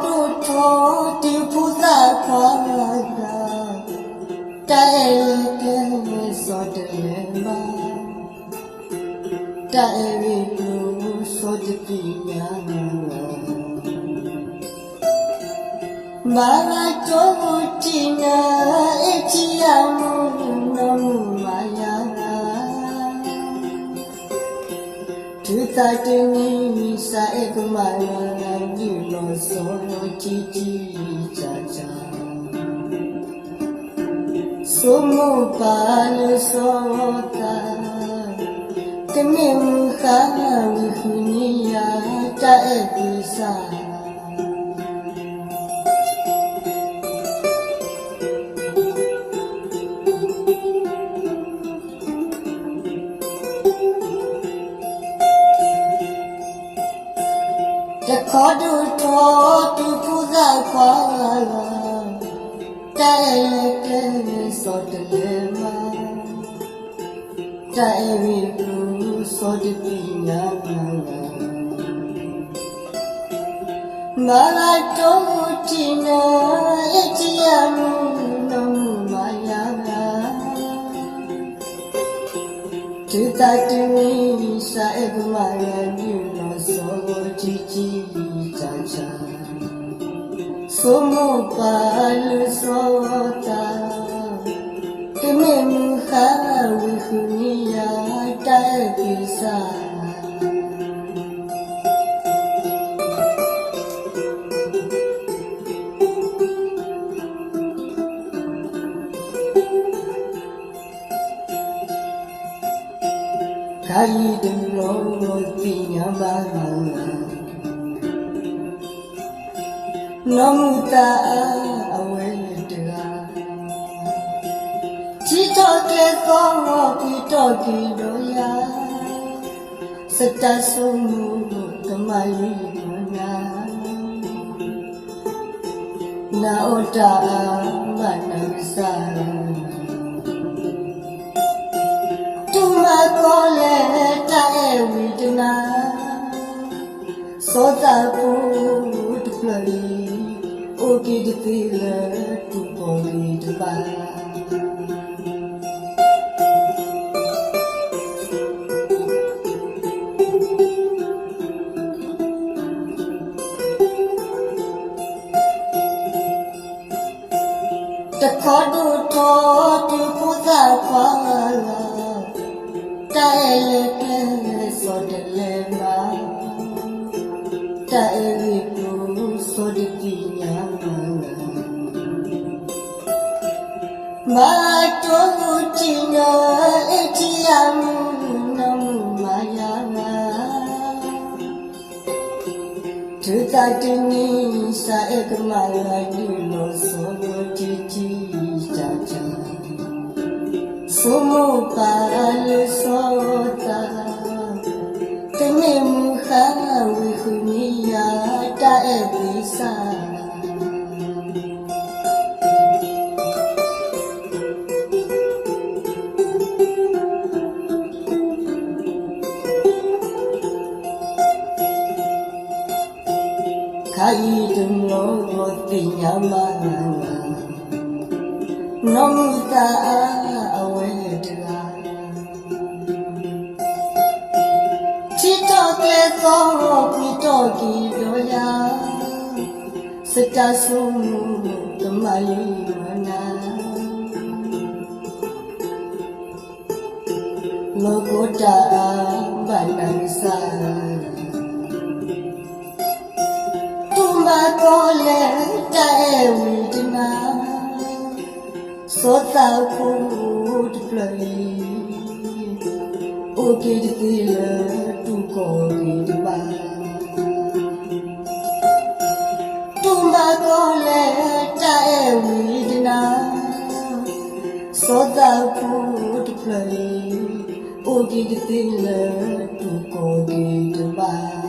တူထောဒီဖူသာခွာတာတဲကဲစောတယ်မာတဲရီလူစောတပိညာမာလာတော့တီနာအချီယမုနမမာယာသူတာတင်နီစာအကမာနာဒီလိုစောချီချီချာချာစုမပါလစောတာတမင်ခါဝီခုနီယာတဲ့ဒီစာတခေါ်တူတော်သူဖူးသာခွာလာတဲကဲစောတယ်မာတဲရီလူစောတပိညာမာလာတော့တီနာအချီယမုနမမာယာသူတာတင်စာအကမာယာဒီလိုစောချီချီချာချာစုမပါလစောတာတမင်ခါဝီခုနီယာတဲ့ဒီစာခါရီတလုံးပညာပါလာနောမူတာအဝဲတရာချီတော်ကဲကောပြီးတော်ကီတို့ရာစတဆုမှုကမလီနာနာဩတာမနစာတူမကောလေတဲ့ဝိဒနာသောတာပုတ္တပလီအိုကိတတိလေတူပေါ်လီတပါတခေါ်တူတော်သူဖူးသာခွာလာတဲကဲစောတယ်မာတဲရီလူစောတပိညာမာတော့တီနာအချီယမုနမမာယာသူတာတင်စာအကမာယာဒီလိုစောချီချီချာချာစုမပါလစောတာတမင်ခါဝီခုနီယာတဲ့ဒီစာခါရီတလုံးပညာမာနောမူတာအဝဲတရာချီတော်ကဲကောပြီးတော်ကီတို့ရာစတဆုမှုကမလီနာလောကောတာဗန္ဒန်စာတူမကောလေတဲ့ဝိဒနာသောတာပုတ္တပလီအိုကိတတိလေတူကောဒီတပါတူမကောလေတဲ့ဝိဒနာသောတာပုတ္တပလီအိုကိတတိလေတူကောဒီတပါ